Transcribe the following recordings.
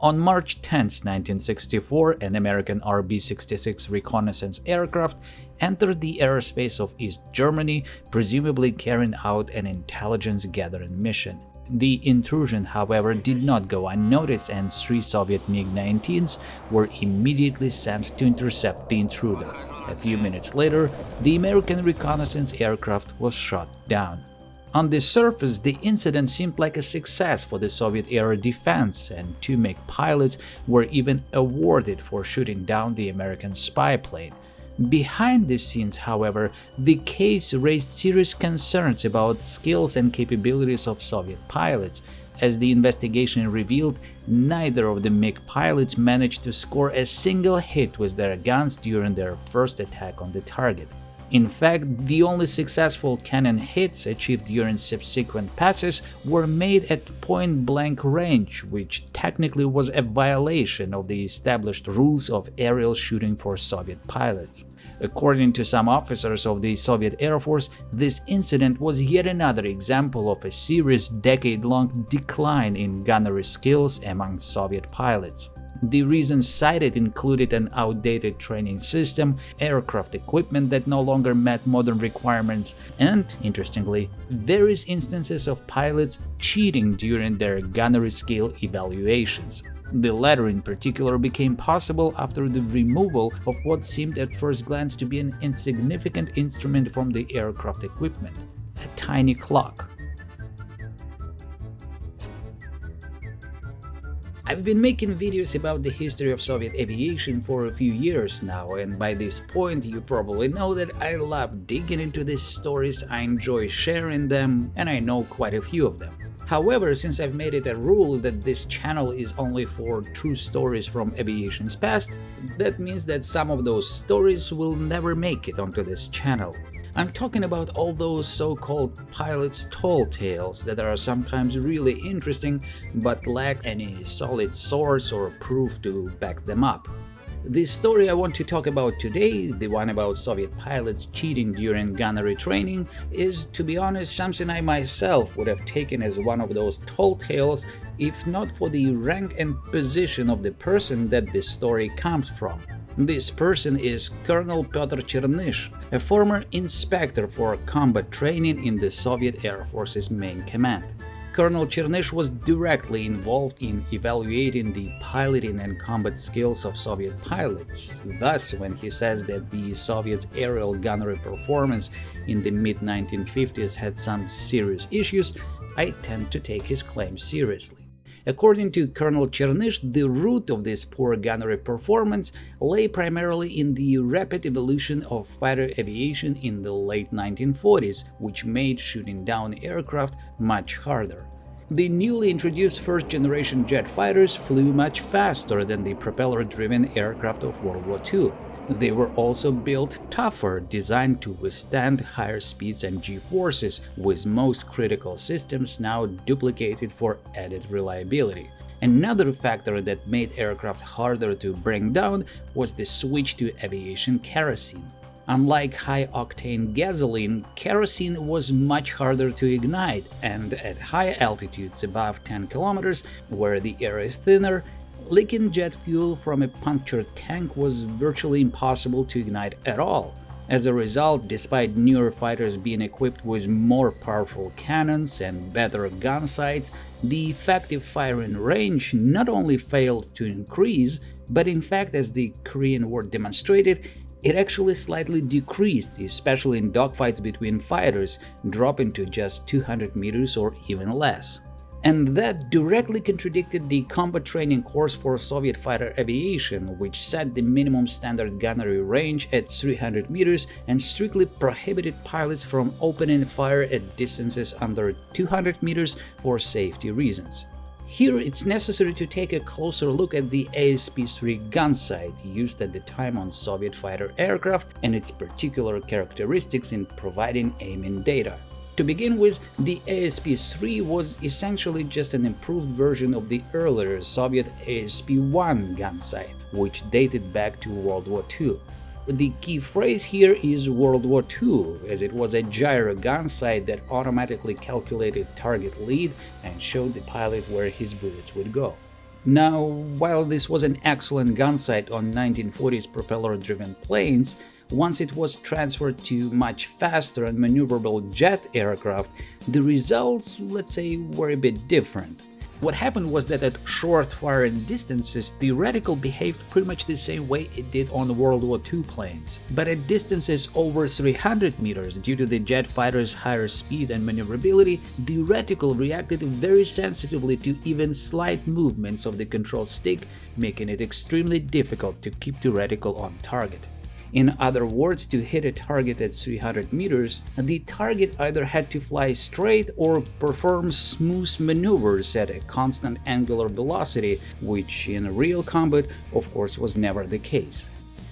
On March 10, 1964, an American RB-66 reconnaissance aircraft entered the airspace of East Germany, presumably carrying out an intelligence-gathering mission. The intrusion, however, did not go unnoticed, and 3 Soviet MiG-19s were immediately sent to intercept the intruder. A few minutes later, the American reconnaissance aircraft was shot down. On the surface, the incident seemed like a success for the Soviet air defense, and 2 MiG pilots were even awarded for shooting down the American spy plane. Behind the scenes, however, the case raised serious concerns about skills and capabilities of Soviet pilots. As the investigation revealed, neither of the MiG pilots managed to score a single hit with their guns during their first attack on the target. In fact, the only successful cannon hits achieved during subsequent passes were made at point-blank range, which technically was a violation of the established rules of aerial shooting for Soviet pilots. According to some officers of the Soviet Air Force, this incident was yet another example of a serious decade-long decline in gunnery skills among Soviet pilots. The reasons cited included an outdated training system, aircraft equipment that no longer met modern requirements, and, interestingly, various instances of pilots cheating during their gunnery skill evaluations. The latter in particular became possible after the removal of what seemed at first glance to be an insignificant instrument from the aircraft equipment, a tiny clock. I've been making videos about the history of Soviet aviation for a few years now, and by this point you probably know that I love digging into these stories, I enjoy sharing them, and I know quite a few of them. However, since I've made it a rule that this channel is only for true stories from aviation's past, that means that some of those stories will never make it onto this channel. I'm talking about all those so-called pilots' tall tales that are sometimes really interesting but lack any solid source or proof to back them up. The story I want to talk about today, the one about Soviet pilots cheating during gunnery training, is, to be honest, something I myself would have taken as one of those tall tales if not for the rank and position of the person that this story comes from. This person is Colonel Pyotr Chernysh, a former inspector for combat training in the Soviet Air Force's main command. Colonel Chernysh was directly involved in evaluating the piloting and combat skills of Soviet pilots. Thus, when he says that the Soviets' aerial gunnery performance in the mid-1950s had some serious issues, I tend to take his claims seriously. According to Colonel Chernysh, the root of this poor gunnery performance lay primarily in the rapid evolution of fighter aviation in the late 1940s, which made shooting down aircraft much harder. The newly introduced first-generation jet fighters flew much faster than the propeller-driven aircraft of World War II. They were also built tougher, designed to withstand higher speeds and G-forces, with most critical systems now duplicated for added reliability. Another factor that made aircraft harder to bring down was the switch to aviation kerosene. Unlike high-octane gasoline, kerosene was much harder to ignite, and at high altitudes above 10 kilometers, where the air is thinner, leaking jet fuel from a punctured tank was virtually impossible to ignite at all. As a result, despite newer fighters being equipped with more powerful cannons and better gun sights, the effective firing range not only failed to increase, but in fact, as the Korean War demonstrated, it actually slightly decreased, especially in dogfights between fighters, dropping to just 200 meters or even less. And that directly contradicted the combat training course for Soviet fighter aviation, which set the minimum standard gunnery range at 300 meters and strictly prohibited pilots from opening fire at distances under 200 meters for safety reasons. Here it's necessary to take a closer look at the ASP-3 gun sight used at the time on Soviet fighter aircraft and its particular characteristics in providing aiming data. To begin with, the ASP-3 was essentially just an improved version of the earlier Soviet ASP-1 gun sight, which dated back to World War II. The key phrase here is World War II, as it was a gyro gun sight that automatically calculated target lead and showed the pilot where his bullets would go. Now, while this was an excellent gun sight on 1940s propeller-driven planes, once it was transferred to much faster and maneuverable jet aircraft, the results, let's say, were a bit different. What happened was that at short firing distances, the reticle behaved pretty much the same way it did on World War II planes. But at distances over 300 meters, due to the jet fighter's higher speed and maneuverability, the reticle reacted very sensitively to even slight movements of the control stick, making it extremely difficult to keep the reticle on target. In other words, to hit a target at 300 meters, the target either had to fly straight or perform smooth maneuvers at a constant angular velocity, which in real combat, of course, was never the case.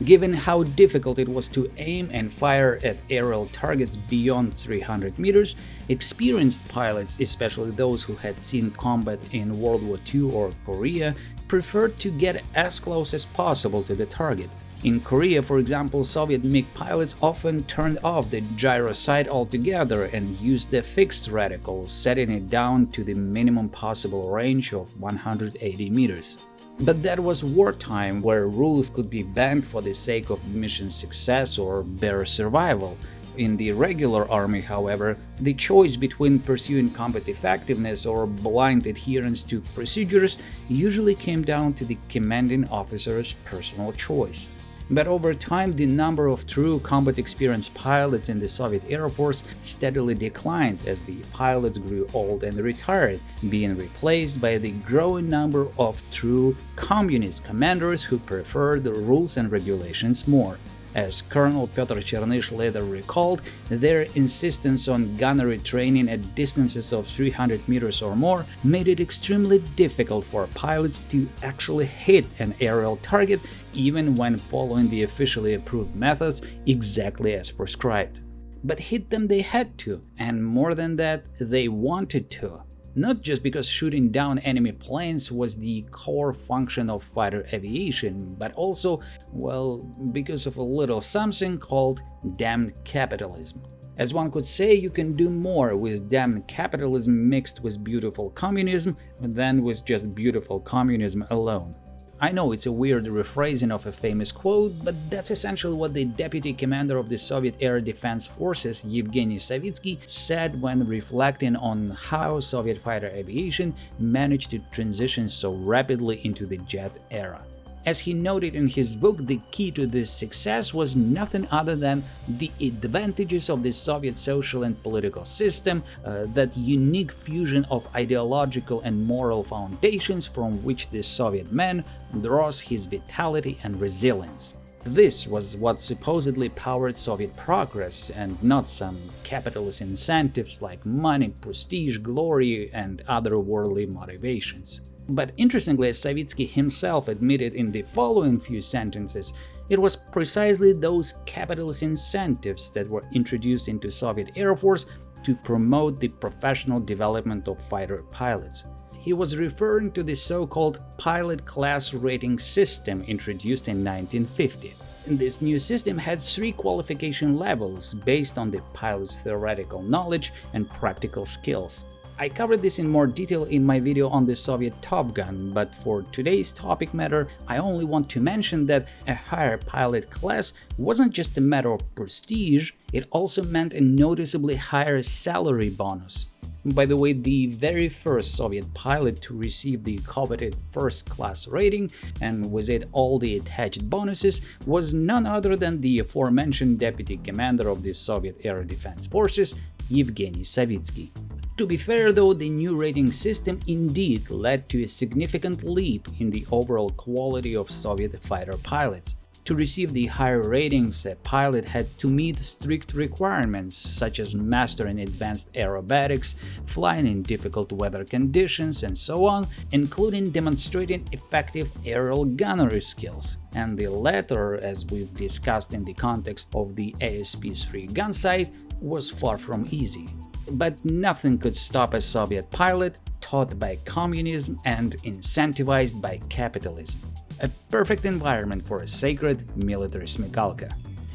Given how difficult it was to aim and fire at aerial targets beyond 300 meters, experienced pilots, especially those who had seen combat in World War II or Korea, preferred to get as close as possible to the target. In Korea, for example, Soviet MiG pilots often turned off the gyro sight altogether and used the fixed reticle, setting it down to the minimum possible range of 180 meters. But that was wartime, where rules could be bent for the sake of mission success or bare survival. In the regular army, however, the choice between pursuing combat effectiveness or blind adherence to procedures usually came down to the commanding officer's personal choice. But over time, the number of true combat experienced pilots in the Soviet Air Force steadily declined as the pilots grew old and retired, being replaced by the growing number of true communist commanders who preferred the rules and regulations more. As Colonel Pyotr Chernysh later recalled, their insistence on gunnery training at distances of 300 meters or more made it extremely difficult for pilots to actually hit an aerial target, even when following the officially approved methods exactly as prescribed. But hit them they had to, and more than that, they wanted to. Not just because shooting down enemy planes was the core function of fighter aviation, but also, well, because of a little something called damned capitalism. As one could say, you can do more with damned capitalism mixed with beautiful communism than with just beautiful communism alone. I know it's a weird rephrasing of a famous quote, but that's essentially what the deputy commander of the Soviet Air Defense Forces, Yevgeny Savitzki, said when reflecting on how Soviet fighter aviation managed to transition so rapidly into the jet era. As he noted in his book, the key to this success was nothing other than the advantages of the Soviet social and political system, that unique fusion of ideological and moral foundations from which the Soviet man draws his vitality and resilience. This was what supposedly powered Soviet progress, and not some capitalist incentives like money, prestige, glory, and other worldly motivations. But interestingly, as Savitzki himself admitted in the following few sentences, it was precisely those capitalist incentives that were introduced into Soviet Air Force to promote the professional development of fighter pilots. He was referring to the so-called pilot class rating system introduced in 1950. This new system had 3 qualification levels based on the pilot's theoretical knowledge and practical skills. I covered this in more detail in my video on the Soviet Top Gun, but for today's topic matter, I only want to mention that a higher pilot class wasn't just a matter of prestige, it also meant a noticeably higher salary bonus. By the way, the very first Soviet pilot to receive the coveted first-class rating, and with it all the attached bonuses, was none other than the aforementioned deputy commander of the Soviet Air Defense Forces, Yevgeny Savitzki. To be fair though, the new rating system indeed led to a significant leap in the overall quality of Soviet fighter pilots. To receive the higher ratings, a pilot had to meet strict requirements such as mastering advanced aerobatics, flying in difficult weather conditions, and so on, including demonstrating effective aerial gunnery skills. And the latter, as we've discussed in the context of the ASP-3 gun sight, was far from easy. But nothing could stop a Soviet pilot taught by communism and incentivized by capitalism. A perfect environment for a sacred military smekалка.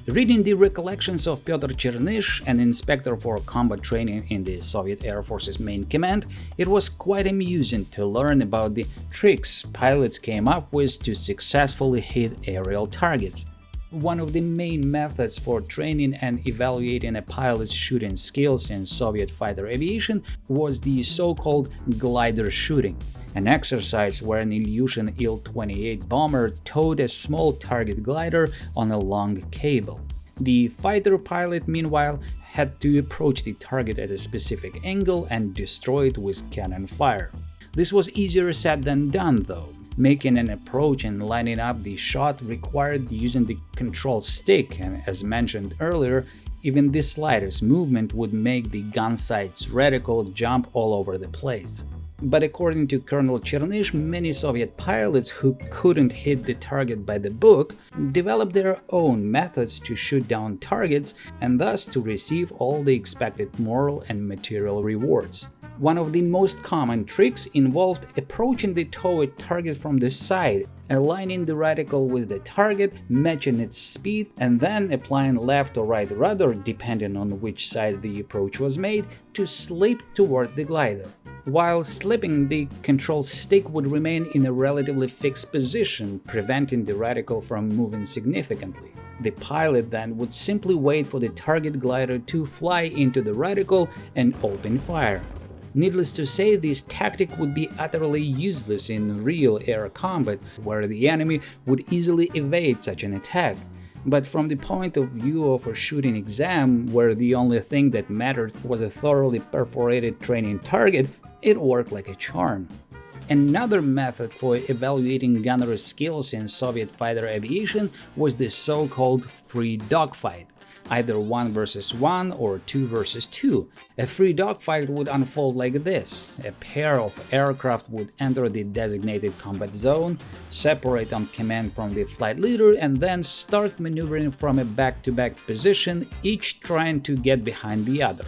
Reading the recollections of Pyotr Chernysh, an inspector for combat training in the Soviet Air Force's main command, it was quite amusing to learn about the tricks pilots came up with to successfully hit aerial targets. One of the main methods for training and evaluating a pilot's shooting skills in Soviet fighter aviation was the so-called glider shooting, an exercise where an Ilyushin Il-28 bomber towed a small target glider on a long cable. The fighter pilot, meanwhile, had to approach the target at a specific angle and destroy it with cannon fire. This was easier said than done, though. Making an approach and lining up the shot required using the control stick, and as mentioned earlier, even the slightest movement would make the gun sight's reticle jump all over the place. But according to Colonel Chernysh, many Soviet pilots who couldn't hit the target by the book developed their own methods to shoot down targets and thus to receive all the expected moral and material rewards. One of the most common tricks involved approaching the towed target from the side, aligning the reticle with the target, matching its speed, and then applying left or right rudder, depending on which side the approach was made, to slip toward the glider. While slipping, the control stick would remain in a relatively fixed position, preventing the reticle from moving significantly. The pilot then would simply wait for the target glider to fly into the reticle and open fire. Needless to say, this tactic would be utterly useless in real air combat, where the enemy would easily evade such an attack. But from the point of view of a shooting exam, where the only thing that mattered was a thoroughly perforated training target, it worked like a charm. Another method for evaluating gunnery skills in Soviet fighter aviation was the so-called free dogfight. Either 1 versus 1 or 2 versus 2. A free dogfight would unfold like this. A pair of aircraft would enter the designated combat zone, separate on command from the flight leader, and then start maneuvering from a back-to-back position, each trying to get behind the other.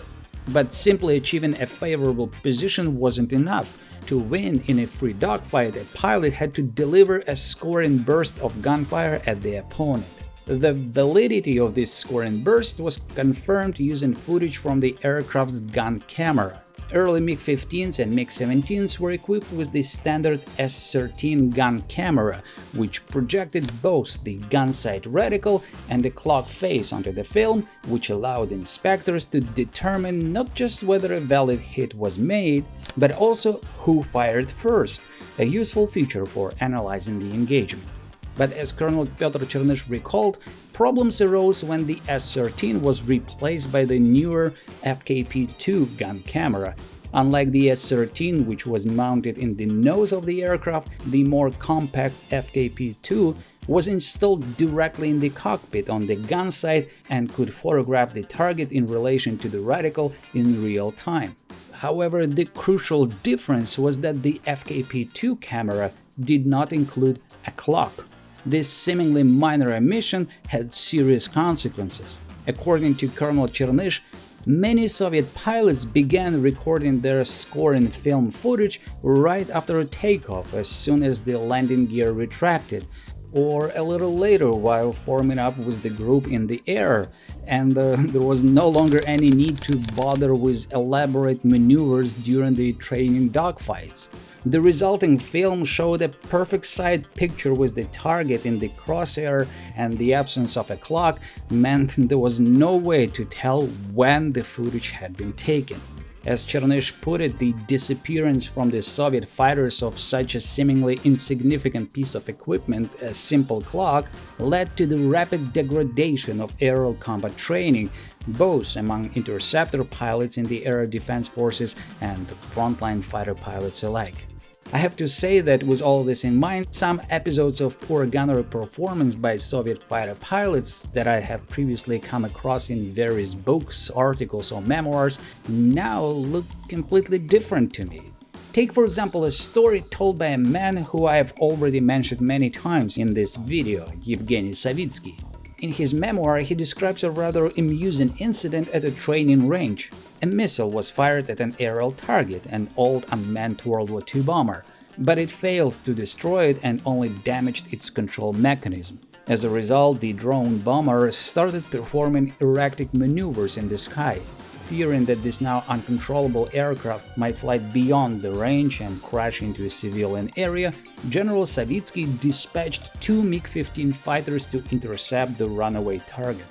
But simply achieving a favorable position wasn't enough. To win in a free dogfight, a pilot had to deliver a scoring burst of gunfire at the opponent. The validity of this scoring burst was confirmed using footage from the aircraft's gun camera. Early MiG-15s and MiG-17s were equipped with the standard S-13 gun camera, which projected both the gun sight reticle and the clock face onto the film, which allowed inspectors to determine not just whether a valid hit was made, but also who fired first, a useful feature for analyzing the engagement. But as Colonel Pyotr Chernysh recalled, problems arose when the S-13 was replaced by the newer FKP-2 gun camera. Unlike the S-13, which was mounted in the nose of the aircraft, the more compact FKP-2 was installed directly in the cockpit on the gun sight and could photograph the target in relation to the reticle in real time. However, the crucial difference was that the FKP-2 camera did not include a clock. This seemingly minor omission had serious consequences. According to Colonel Chernysh, many Soviet pilots began recording their scoring film footage right after takeoff, as soon as the landing gear retracted, or a little later while forming up with the group in the air, and there was no longer any need to bother with elaborate maneuvers during the training dogfights. The resulting film showed a perfect side picture with the target in the crosshair, and the absence of a clock meant there was no way to tell when the footage had been taken. As Chernysh put it, the disappearance from the Soviet fighters of such a seemingly insignificant piece of equipment, a simple clock, led to the rapid degradation of aerial combat training, both among interceptor pilots in the air defense forces and frontline fighter pilots alike. I have to say that with all this in mind, some episodes of poor gunnery performance by Soviet fighter pilots that I have previously come across in various books, articles or memoirs now look completely different to me. Take for example a story told by a man who I have already mentioned many times in this video, Evgeny Savitzki. In his memoir, he describes a rather amusing incident at a training range. A missile was fired at an aerial target, an old unmanned World War II bomber, but it failed to destroy it and only damaged its control mechanism. As a result, the drone bomber started performing erratic maneuvers in the sky. Fearing that this now uncontrollable aircraft might fly beyond the range and crash into a civilian area, General Savitzki dispatched 2 MiG-15 fighters to intercept the runaway target.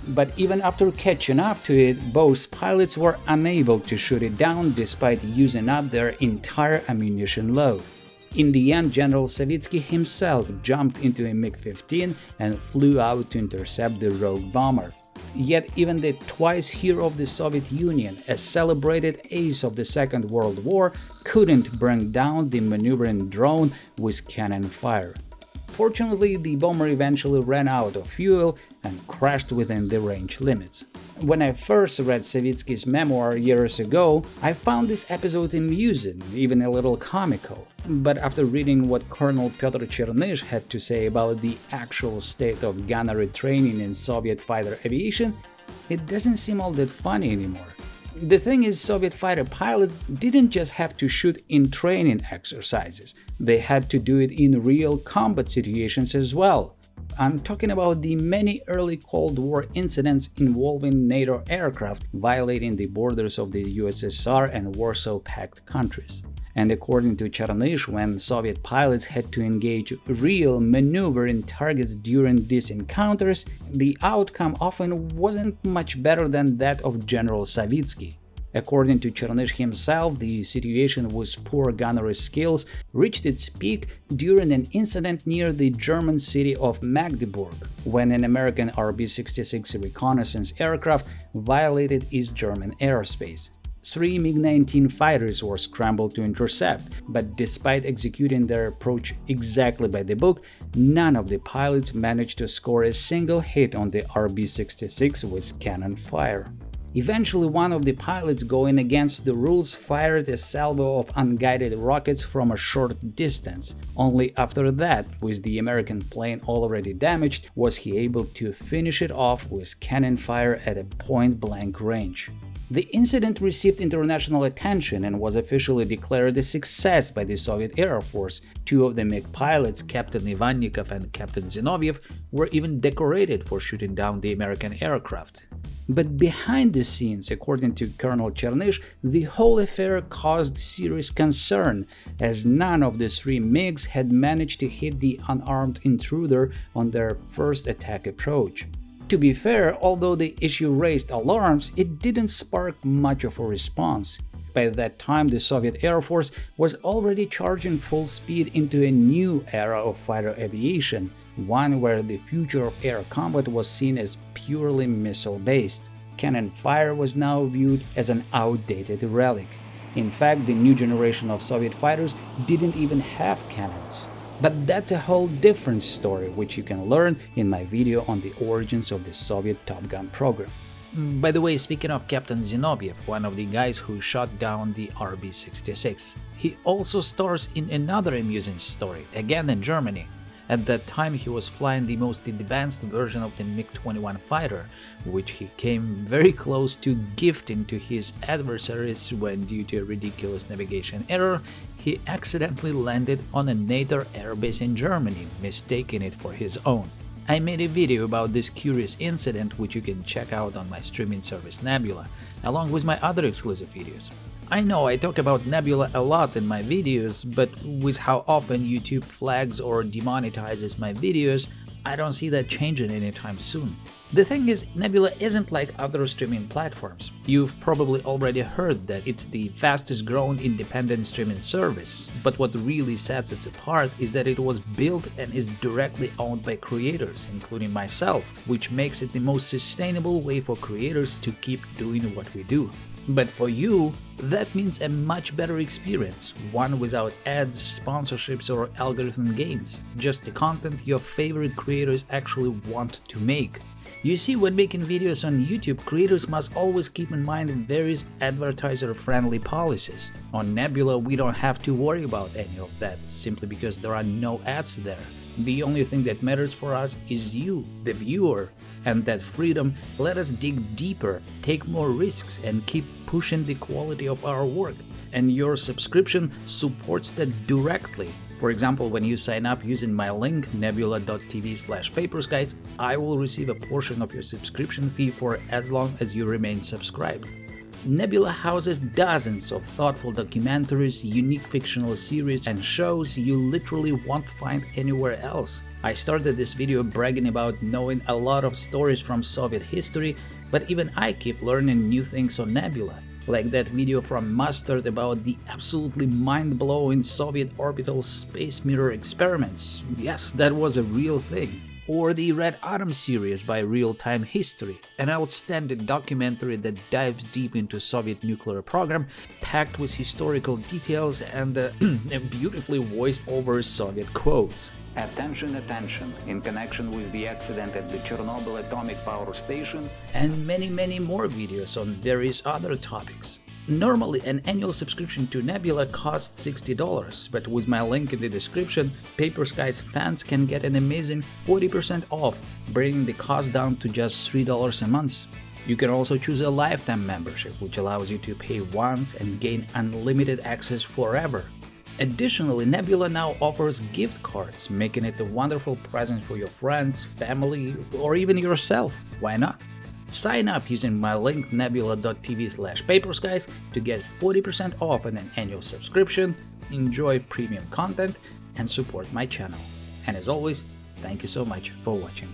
But even after catching up to it, both pilots were unable to shoot it down despite using up their entire ammunition load. In the end, General Savitzki himself jumped into a MiG-15 and flew out to intercept the rogue bomber. Yet even the twice hero of the Soviet Union, a celebrated ace of the Second World War, couldn't bring down the maneuvering drone with cannon fire. Fortunately, the bomber eventually ran out of fuel and crashed within the range limits. When I first read Savitzky's memoir years ago, I found this episode amusing, even a little comical. But after reading what Colonel Pyotr Chernysh had to say about the actual state of gunnery training in Soviet fighter aviation, it doesn't seem all that funny anymore. The thing is, Soviet fighter pilots didn't just have to shoot in training exercises, they had to do it in real combat situations as well. I'm talking about the many early Cold War incidents involving NATO aircraft violating the borders of the USSR and Warsaw Pact countries. And according to Chernysh, when Soviet pilots had to engage real maneuvering targets during these encounters, the outcome often wasn't much better than that of General Savitzky. According to Chernysh himself, the situation with poor gunnery skills reached its peak during an incident near the German city of Magdeorg, when an American RB-66 reconnaissance aircraft violated East German airspace. 3 MiG-19 fighters were scrambled to intercept, but despite executing their approach exactly by the book, none of the pilots managed to score a single hit on the RB-66 with cannon fire. Eventually, one of the pilots, going against the rules, fired a salvo of unguided rockets from a short distance. Only after that, with the American plane already damaged, was he able to finish it off with cannon fire at a point-blank range. The incident received international attention and was officially declared a success by the Soviet Air Force. 2 of the MiG pilots, Captain Ivannikov and Captain Zinoviev, were even decorated for shooting down the American aircraft. But behind the scenes, according to Colonel Chernysh, the whole affair caused serious concern, as none of the 3 MiGs had managed to hit the unarmed intruder on their first attack approach. To be fair, although the issue raised alarms, it didn't spark much of a response. By that time, the Soviet Air Force was already charging full speed into a new era of fighter aviation, one where the future of air combat was seen as purely missile-based. Cannon fire was now viewed as an outdated relic. In fact, the new generation of Soviet fighters didn't even have cannons. But that's a whole different story, which you can learn in my video on the origins of the Soviet Top Gun program. By the way, speaking of Captain Zinoviev, one of the guys who shot down the RB-66, he also stars in another amusing story, again in Germany. At that time, he was flying the most advanced version of the MiG-21 fighter, which he came very close to gifting to his adversaries when, due to a ridiculous navigation error, he accidentally landed on a NATO airbase in Germany, mistaking it for his own. I made a video about this curious incident, which you can check out on my streaming service Nebula, along with my other exclusive videos. I know I talk about Nebula a lot in my videos, but with how often YouTube flags or demonetizes my videos, I don't see that changing anytime soon. The thing is, Nebula isn't like other streaming platforms. You've probably already heard that it's the fastest growing independent streaming service, but what really sets it apart is that it was built and is directly owned by creators, including myself, which makes it the most sustainable way for creators to keep doing what we do. But for you, that means a much better experience, one without ads, sponsorships or algorithm games, just the content your favorite creators actually want to make. You see, when making videos on YouTube, creators must always keep in mind various advertiser-friendly policies. On Nebula, we don't have to worry about any of that, simply because there are no ads there. The only thing that matters for us is you, the viewer, and that freedom let us dig deeper, take more risks, and keep pushing the quality of our work. And your subscription supports that directly. For example, when you sign up using my link nebula.tv/paperskies, I will receive a portion of your subscription fee for as long as you remain subscribed. Nebula houses dozens of thoughtful documentaries, unique fictional series, and shows you literally won't find anywhere else. I started this video bragging about knowing a lot of stories from Soviet history, but even I keep learning new things on Nebula. Like that video from Mustard about the absolutely mind-blowing Soviet orbital space mirror experiments. Yes, that was a real thing. Or the Red Atom series by Real Time History, an outstanding documentary that dives deep into Soviet nuclear program, packed with historical details and beautifully voiced over Soviet quotes. Attention, attention, in connection with the accident at the Chernobyl atomic power station, and many more videos on various other topics. Normally, an annual subscription to Nebula costs $60, but with my link in the description, Paper Skies fans can get an amazing 40% off, bringing the cost down to just $3 a month. You can also choose a lifetime membership, which allows you to pay once and gain unlimited access forever. Additionally, Nebula now offers gift cards, making it a wonderful present for your friends, family, or even yourself. Why not? Sign up using my link nebula.tv/paperskies to get 40% off on an annual subscription, enjoy premium content, and support my channel. And as always, thank you so much for watching.